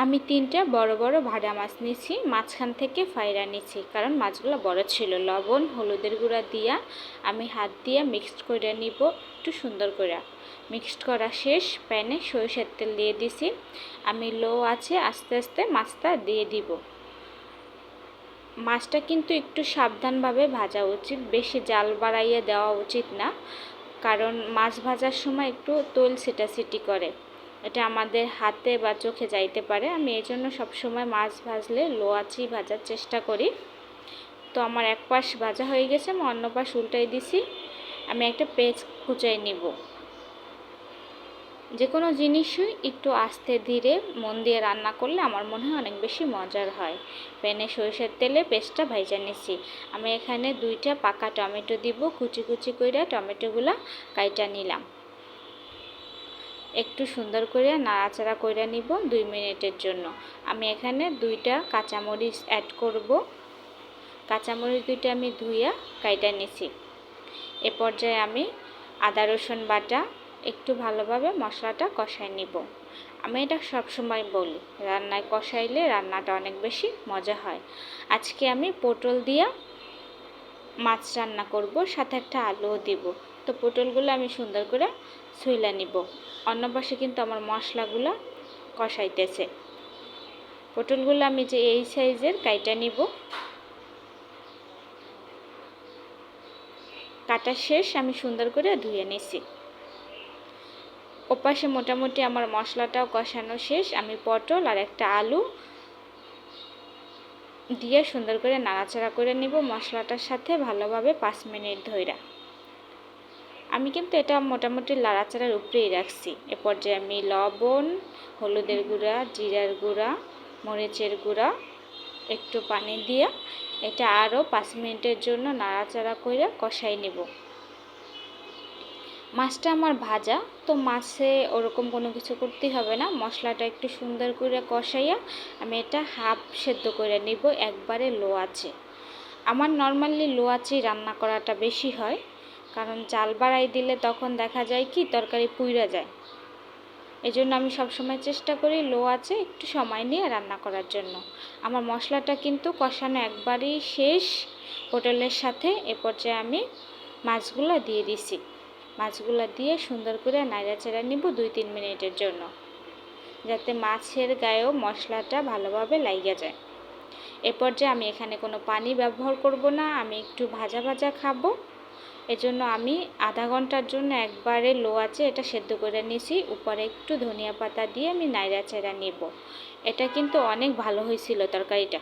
আমি 3টা বড় বড় ভাজা মাছ নিয়েছি, মাঝখান থেকে ফাইরা নিয়েছি কারণ মাছগুলো বড় ছিল। লবণ হলুদের গুঁড়া দিয়া আমি হাত দিয়ে মিক্সড করে নিব একটু সুন্দর করে। মিক্সড করা শেষ, প্যানে সরিষার তেল দিয়ে দিছি। আমি লো আছে আস্তে আস্তে মাছটা দিয়ে দিব। মাছটা কিন্তু একটু সাবধানভাবে ভাজা উচিত, বেশি জাল বাড়াইয়ে দেওয়া উচিত না, কারণ মাছ ভাজার সময় একটু তেল ছিটাছিটি করে, এটা আমাদের হাতে বা চোখে যাইতে পারে। আমি এই জন্য সবসময় মাছ ভাজলে লো আঁচেই ভাজার চেষ্টা করি। তো আমার এক পাশ ভাজা হয়ে গেছে, আমি অন্য পাশ উল্টাই দিছি। আমি একটা পেঁয়াজ কুচাই নিব। যে কোনো জিনিসই একটু আস্তে ধীরে মন দিয়ে রান্না করলে আমার মনে হয় অনেক বেশি মজার হয়। প্যানে সরিষার তেলে পেঁয়াজটা ভাইজা নিছি। আমি এখানে 2টা পাকা টমেটো দিব, কুচি কুচি করে টমেটোগুলো কাইটা নিলাম। একটু সুন্দর করে নাড়াচাড়া করে নিব 2 মিনিটের জন্য। আমি এখানে 2টা কাঁচামরিচ অ্যাড করব। কাঁচামরিচ 2টা আমি ধুইয়া কাইটা নিছি। এ পর্যায়ে আমি আদা রসুন বাটা একটু ভালোভাবে মশলাটা কষাই নিব। আমি এটা সবসময় বলি, রান্নায় কষাইলে রান্নাটা অনেক বেশি মজা হয়। আজকে আমি পটল দিয়া মাছ রান্না করব, সাথে একটা আলুও দিব। তো পটলগুলো আমি সুন্দর করে ছুইলা নিব। অন্য পাশে কিন্তু আমার মশলাগুলো কষাইতেছে। পটলগুলো আমি যে এই সাইজের কাইটা নিব। কাটা শেষ, আমি সুন্দর করে ধুয়ে নিছি। ওপাশে মোটামুটি আমার মশলাটাও কষানো শেষ। আমি পটল আর একটা আলু দিয়ে সুন্দর করে নাড়াচাড়া করে নিব মশলাটার সাথে ভালোভাবে 5 মিনিট ধইরা। আমি কিন্তু এটা মোটামুটি নাড়াচাড়ার উপরেই রাখছি। এ পর্যায়ে আমি লবণ, হলুদের গুঁড়া, জিরার গুঁড়া, মরিচের গুঁড়া, একটু পানি দিয়ে এটা আরও 5 মিনিটের জন্য নাড়াচাড়া করে কষাই নেব। মাছটা আমার ভাজা, তো মাছে ওরকম কোনো কিছু করতে হবে না। মশলাটা একটু সুন্দর করে কষাইয়া আমি এটা হাফ সেদ্ধ করে নিব একবারে লো আঁচে। আমার নর্মালি লো আঁচেই রান্না করাটা বেশি হয়, কারণ জাল বাড়াই দিলে তখন দেখা যায় কি তরকারি পুইরা যায়। এই জন্য আমি সবসময় চেষ্টা করি লো আঁচে একটু সময় নিয়ে রান্না করার জন্য। আমার মশলাটা কিন্তু কষানো একবারেই শেষ পটলের সাথে। এ পর্যায়ে আমি মাছগুলো দিয়ে দিছি। মাছগুলো দিয়ে সুন্দর করে নাড়াচাড়া নিব 2-3 মিনিটের জন্য, যাতে মাছের গায়েও মশলাটা ভালোভাবে লাগিয়ে যায়। এ পর্যায়ে আমি এখানে কোনো পানি ব্যবহার করব না, আমি একটু ভাজা ভাজা খাবো। এজন্য আমি আধা ঘন্টার জন্য একবারে লো আঁচে এটা সেদ্ধ করে নিয়েছি। উপরে একটু ধনিয়া পাতা দিয়ে আমি নাড়াচাড়া নেব। এটা কিন্তু অনেক ভালো হয়েছিল তরকারিটা।